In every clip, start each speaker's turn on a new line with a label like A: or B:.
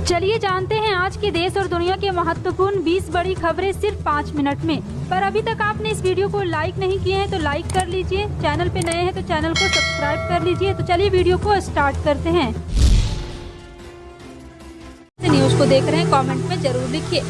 A: चलिए जानते हैं आज के देश और दुनिया के महत्वपूर्ण 20 बड़ी खबरें सिर्फ 5 मिनट में। पर अभी तक आपने इस वीडियो को लाइक नहीं किए हैं तो लाइक कर लीजिए, चैनल पे नए हैं तो चैनल को सब्सक्राइब कर लीजिए। तो चलिए वीडियो को स्टार्ट करते हैं। न्यूज को देख रहे हैं, कमेंट में जरूर लिखिए।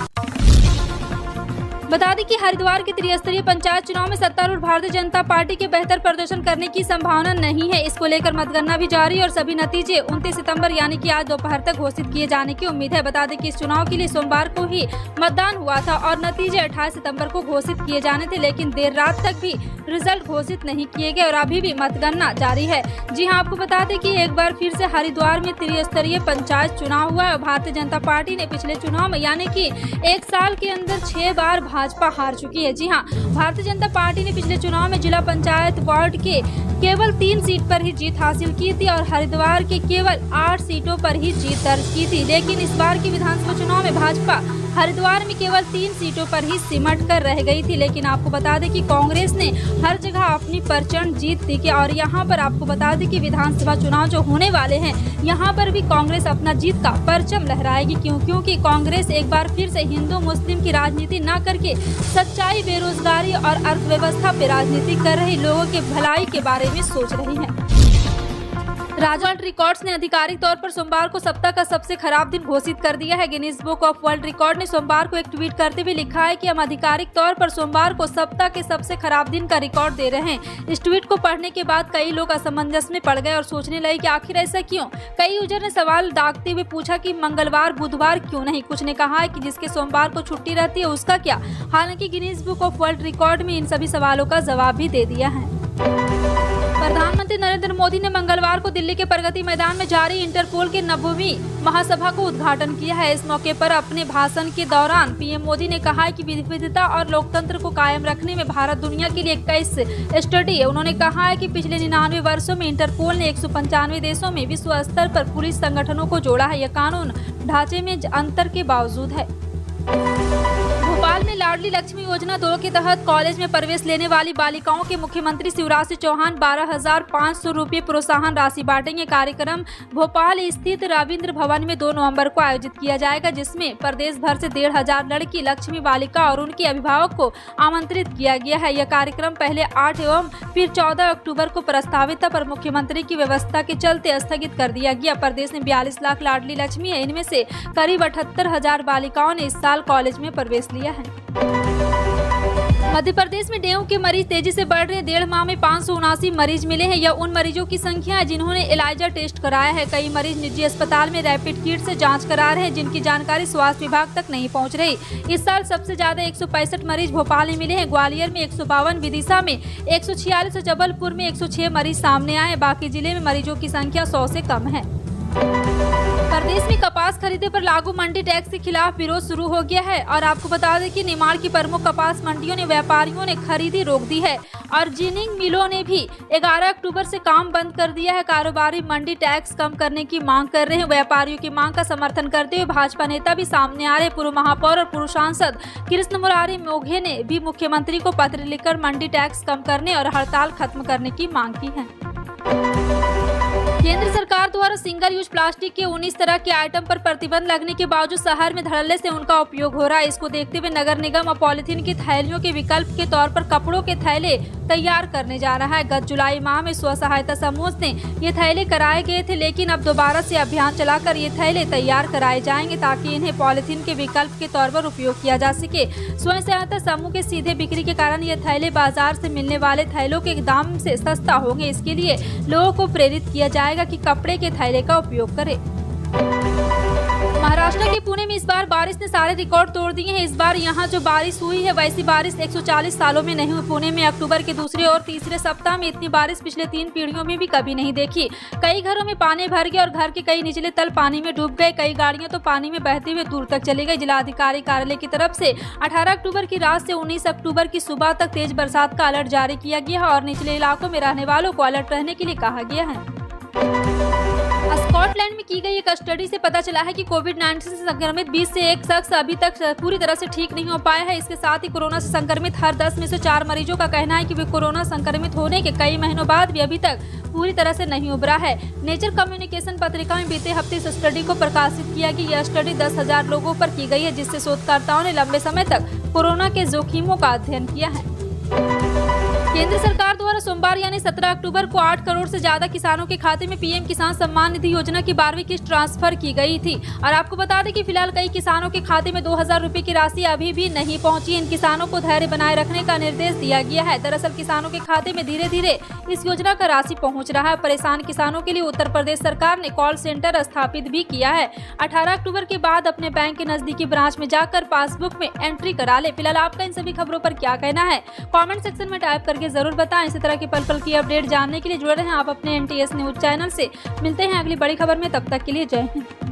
A: बता दें कि हरिद्वार के त्रिस्तरीय पंचायत चुनाव में सत्तारूढ़ भारतीय जनता पार्टी के बेहतर प्रदर्शन करने की संभावना नहीं है। इसको लेकर मतगणना भी जारी और सभी नतीजे 29 सितंबर यानी कि आज दोपहर तक घोषित किए जाने की उम्मीद है। बता दें कि इस चुनाव के लिए सोमवार को ही मतदान हुआ था और नतीजे 28 सितंबर को घोषित किए जाने थे, लेकिन देर रात तक भी रिजल्ट घोषित नहीं किए गए और अभी भी मतगणना जारी है। जी हाँ, आपको बता दें कि एक बार फिर से हरिद्वार में त्रिस्तरीय पंचायत चुनाव हुआ है। भारतीय जनता पार्टी ने पिछले चुनाव में यानी कि एक साल के अंदर 6 बार भाजपा हार चुकी है। जी हाँ, भारतीय जनता पार्टी ने पिछले चुनाव में जिला पंचायत वार्ड के केवल 3 सीट पर ही जीत हासिल की थी और हरिद्वार के केवल 8 सीटों पर ही जीत दर्ज की थी। लेकिन इस बार के विधानसभा चुनाव में भाजपा हरिद्वार में केवल 3 सीटों पर ही सिमट कर रह गई थी। लेकिन आपको बता दें कि कांग्रेस ने हर जगह अपनी प्रचंड जीत दी और यहाँ पर आपको बता दें कि विधानसभा चुनाव जो होने वाले हैं यहाँ पर भी कांग्रेस अपना जीत का परचम लहराएगी। क्योंकि कांग्रेस एक बार फिर से हिंदू मुस्लिम की राजनीति न करके सच्चाई, बेरोजगारी और अर्थव्यवस्था पे राजनीति कर रही लोगों के भलाई के बारे में सोच रही है। राजा वर्ल्ड रिकॉर्ड्स ने आधिकारिक तौर पर सोमवार को सप्ताह का सबसे खराब दिन घोषित कर दिया है। Guinness book of world record ने सोमवार को एक ट्वीट करते हुए लिखा है कि हम आधिकारिक तौर पर सोमवार को सप्ताह के सबसे खराब दिन का रिकॉर्ड दे रहे हैं। इस ट्वीट को पढ़ने के बाद कई लोग असमंजस में पड़ गए और सोचने लगे कि आखिर ऐसा क्यों। कई यूजर ने सवाल दागते हुए पूछा कि मंगलवार बुधवार क्यों नहीं। कुछ ने कहा है कि जिसके सोमवार को छुट्टी रहती है उसका क्या। हालांकि Guinness book of world record में इन सभी सवालों का जवाब भी दे दिया है। प्रधानमंत्री नरेंद्र मोदी ने मंगलवार को दिल्ली के प्रगति मैदान में जारी इंटरपोल के 90वीं महासभा को उद्घाटन किया है। इस मौके पर अपने भाषण के दौरान पीएम मोदी ने कहा है कि विविधता और लोकतंत्र को कायम रखने में भारत दुनिया के लिए 21 स्टडी है। उन्होंने कहा है कि पिछले 99 वर्षों में इंटरपोल ने 195 देशों में विश्व स्तर पर पुलिस संगठनों को जोड़ा है। यह कानून ढांचे में अंतर के बावजूद है। भोपाल में लाडली लक्ष्मी योजना 2 के तहत कॉलेज में प्रवेश लेने वाली बालिकाओं के मुख्यमंत्री शिवराज सिंह चौहान 12,500 रुपये प्रोत्साहन राशि बांटेंगे। कार्यक्रम भोपाल स्थित रविंद्र भवन में 2 नवंबर को आयोजित किया जाएगा, जिसमें प्रदेश भर से 1,500 लड़की लक्ष्मी बालिका और उनके अभिभावक को आमंत्रित किया गया है। यह कार्यक्रम पहले 8 एवं फिर 14 अक्टूबर को प्रस्तावित था, पर मुख्यमंत्री की व्यवस्था के चलते स्थगित कर दिया गया। प्रदेश में 42 लाख लाडली लक्ष्मी है। इनमें से करीब 78,000 बालिकाओं ने इस साल कॉलेज में प्रवेश लिया है। मध्य प्रदेश में डेंगू के मरीज तेजी से बढ़ रहे हैं। 1.5 माह में 579 मरीज मिले हैं। यह उन मरीजों की संख्या है जिन्होंने एलाइजा टेस्ट कराया है। कई मरीज निजी अस्पताल में रैपिड किट से जांच करा रहे हैं, जिनकी जानकारी स्वास्थ्य विभाग तक नहीं पहुंच रही। इस साल सबसे ज्यादा 165 मरीज भोपाल में मिले हैं। ग्वालियर में 152, विदिशा में 146 और जबलपुर में 106 मरीज सामने आए। बाकी जिले में मरीजों की संख्या 100 से कम है। प्रदेश में कपास खरीदे पर लागू मंडी टैक्स के खिलाफ विरोध शुरू हो गया है और आपको बता दें कि निमाड़ की प्रमुख कपास मंडियों ने व्यापारियों ने खरीदी रोक दी है और जिनिंग मिलों ने भी 11 अक्टूबर से काम बंद कर दिया है। कारोबारी मंडी टैक्स कम करने की मांग कर रहे हैं। व्यापारियों की मांग का समर्थन करते हुए भाजपा नेता भी सामने आ रहे। पूर्व महापौर और पूर्व सांसद कृष्ण मुरारी मोघे ने भी मुख्यमंत्री को पत्र लिखकर मंडी टैक्स कम करने और हड़ताल खत्म करने की मांग की है। केंद्र सरकार द्वारा सिंगल यूज प्लास्टिक के 19 तरह के आइटम पर प्रतिबंध लगने के बावजूद शहर में धड़ल्ले से उनका उपयोग हो रहा है। इसको देखते हुए नगर निगम और पॉलिथीन की थैलियों के विकल्प के तौर पर कपड़ों के थैले तैयार करने जा रहा है। गत जुलाई माह में स्व सहायता समूह ने ये थैले कराए गए थे, लेकिन अब दोबारा से अभियान चलाकर ये थैले तैयार कराए जाएंगे ताकि इन्हें पॉलिथीन के विकल्प के तौर पर उपयोग किया जा सके। स्वयं सहायता समूह के सीधे बिक्री के कारण ये थैले बाजार से मिलने वाले थैलों के दाम से सस्ता होंगे। इसके लिए लोगों को प्रेरित किया जाएगा कि कपड़े के थैले का उपयोग करें। महाराष्ट्र के पुणे में इस बार बारिश ने सारे रिकॉर्ड तोड़ दिए हैं। इस बार यहाँ जो बारिश हुई है वैसी बारिश 140 सालों में नहीं हुई। पुणे में अक्टूबर के दूसरे और तीसरे सप्ताह में इतनी बारिश पिछले 3 पीढ़ियों में भी कभी नहीं देखी। कई घरों में पानी भर गया और घर के कई निचले तल पानी में डूब गए। कई गाड़ियां तो पानी में बहते हुए दूर तक चली गई। जिलाधिकारी कार्यालय की तरफ से 18 अक्टूबर की रात से 19 अक्टूबर की सुबह तक तेज बरसात का अलर्ट जारी किया गया है और निचले इलाकों में रहने वालों को अलर्ट रहने के लिए कहा गया है। स्कॉटलैंड में की गई एक स्टडी से पता चला है कि कोविड-19 से संक्रमित 20 से एक शख्स अभी तक पूरी तरह से ठीक नहीं हो पाया है। इसके साथ ही कोरोना से संक्रमित हर 10 में से 4 मरीजों का कहना है कि वे कोरोना संक्रमित होने के कई महीनों बाद भी अभी तक पूरी तरह से नहीं उभरा है। नेचर कम्युनिकेशन पत्रिका में बीते हफ्ते इस स्टडी को प्रकाशित किया कि यह स्टडी 10,000 लोगों पर की गई है, जिससे शोधकर्ताओं ने लंबे समय तक कोरोना के जोखिमों का अध्ययन किया है। केंद्र सरकार द्वारा सोमवार यानी 17 अक्टूबर को 8 करोड़ से ज्यादा किसानों के खाते में पीएम किसान सम्मान निधि योजना की 12वीं किस्त ट्रांसफर की गई थी। और आपको बता दें कि फिलहाल कई किसानों के खाते में 2,000 रुपए की राशि अभी भी नहीं पहुंची। इन किसानों को धैर्य बनाए रखने का निर्देश दिया गया है। दरअसल किसानों के खाते में धीरे धीरे इस योजना का राशि पहुँच रहा है। परेशान किसानों के लिए उत्तर प्रदेश सरकार ने कॉल सेंटर स्थापित भी किया है। 18 अक्टूबर के बाद अपने बैंक के नजदीकी ब्रांच में जाकर पासबुक में एंट्री करा ले। फिलहाल आपका इन सभी खबरों पर क्या कहना है, कमेंट सेक्शन में टाइप करके जरूर बताएं। इसी तरह की पल पल की अपडेट जानने के लिए जुड़े रहें आप अपने NTS न्यूज चैनल से। मिलते हैं अगली बड़ी खबर में, तब तक के लिए जय हिंद।